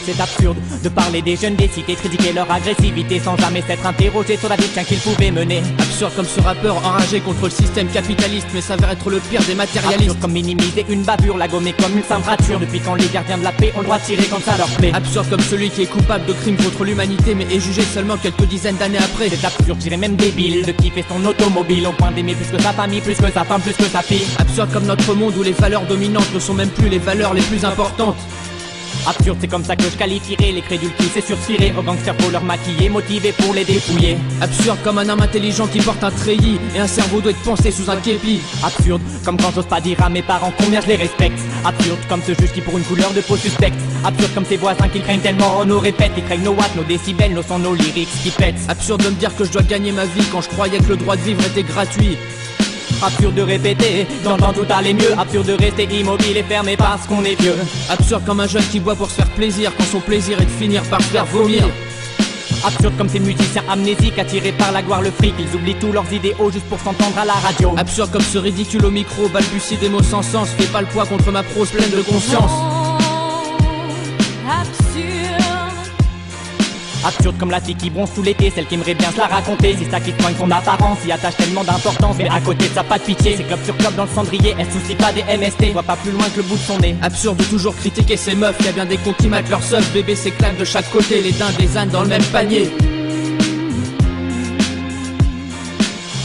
C'est absurde de parler des jeunes des cités, critiquer leur agressivité sans jamais s'être interrogé sur la vie qu'ils pouvaient mener. Absurde comme ce rappeur enragé contre le système capitaliste mais s'avère être le pire des matérialistes. Absurde comme minimiser une bavure, la gommer comme une simple rature. Depuis quand les gardiens de la paix ont le droit de tirer quand ça leur plaît. Absurde comme celui qui est coupable de crimes contre l'humanité mais est jugé seulement quelques dizaines d'années après. C'est absurde, j'irais même débile, de kiffer son automobile au point d'aimer plus que sa famille, plus que sa femme, plus que sa fille. Absurde comme notre monde où les valeurs dominantes ne sont même plus les valeurs les plus importantes. Absurde, c'est comme ça que je qualifierais les crédules qui s'essurcirent aux gangsters pour leur maquiller, motivés pour les dépouiller. Absurde comme un homme intelligent qui porte un treillis et un cerveau doit être pensé sous un képi. Absurde comme quand j'ose pas dire à mes parents combien je les respecte. Absurde comme ce juge qui pour une couleur de peau suspecte. Absurde comme ces voisins qui craignent tellement on nous répète. Ils craignent nos watts, nos décibels, nos sons, nos lyrics qui pètent. Absurde de me dire que je dois gagner ma vie quand je croyais que le droit de vivre était gratuit. Absurde de répéter, j'entends tout aller mieux. Absurde de rester immobile et fermé parce qu'on est vieux. Absurde comme un jeune qui boit pour se faire plaisir quand son plaisir est de finir par se faire vomir. Absurde comme ces musiciens amnésiques attirés par la gloire, le fric. Ils oublient tous leurs idéaux juste pour s'entendre à la radio. Absurde comme ce ridicule au micro, balbutie des mots sans sens, fait pas le poids contre ma prose pleine de conscience. Absurde comme la fille qui bronze tout l'été, celle qui aimerait bien se la raconter. C'est ça qui soigne son apparence, y attache tellement d'importance. Mais à côté de ça, pas de pitié, c'est club sur club dans le cendrier. Elle soucie pas des MST, voit pas plus loin que le bout de son nez. Absurde de toujours critiquer ces meufs, y'a bien des cons qui matent leur seuf. Bébé s'éclate de chaque côté, les daims des ânes dans le même panier.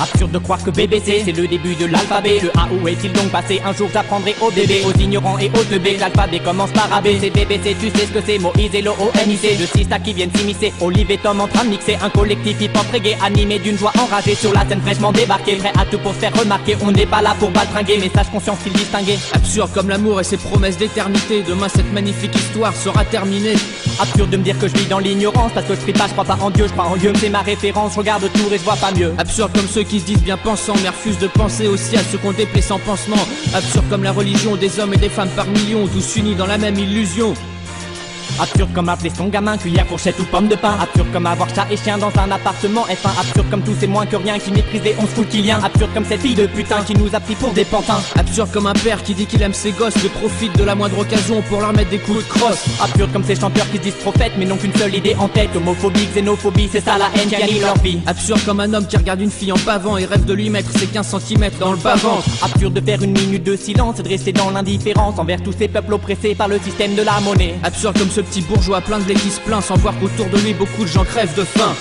Absurde de croire que BBC c'est le début de l'alphabet. Le A où est-il donc passé? Un jour j'apprendrai au bébé, aux ignorants et aux teubés. L'alphabet commence par AB, c'est BBC, tu sais ce que c'est. Moïse et l'ONIC, de Sista qui viennent s'immiscer. Olive et Tom en train de mixer un collectif hip-hop reggae animé d'une joie enragée. Sur la scène fraîchement débarqué, prêt à tout pour se faire remarquer. On n'est pas là pour baltringuer, message conscience qu'il distinguait. Absurde comme l'amour et ses promesses d'éternité. Demain cette magnifique histoire sera terminée. Absurde de me dire que je vis dans l'ignorance parce que je prie pas, je crois pas en Dieu, je crois en Dieu, c'est ma référence. Je regarde autour et je vois pas mieux. Absurde comme ceux qui se disent bien pensants mais refusent de penser aussi à ceux qu'on déplaît sans pansement. Absurde comme la religion des hommes et des femmes par millions, tous unis dans la même illusion. Absurde comme appeler son gamin cuillère, fourchette ou pomme de pain. Absurde comme avoir chat et chien dans un appartement F1. Absurde comme tous ces moins que rien qui méprisent les 11 fous qu'il y a. Absurde comme cette fille de putain qui nous a pris pour des pantins. Absurde comme un père qui dit qu'il aime ses gosses, mais profite de la moindre occasion pour leur mettre des coups de crosse. Absurde comme ces chanteurs qui se disent prophètes mais n'ont qu'une seule idée en tête. Homophobie, xénophobie, c'est ça la haine qui anime leur vie. Absurde comme un homme qui regarde une fille en pavant et rêve de lui mettre ses 15 cm dans le bas-ventre. Absurde de faire une minute de silence et de rester dans l'indifférence envers tous ces peuples oppressés par le système de la monnaie. Absurde comme ce petit bourgeois plein de lait qui se plaint sans voir qu'autour de lui beaucoup de gens crèvent de faim.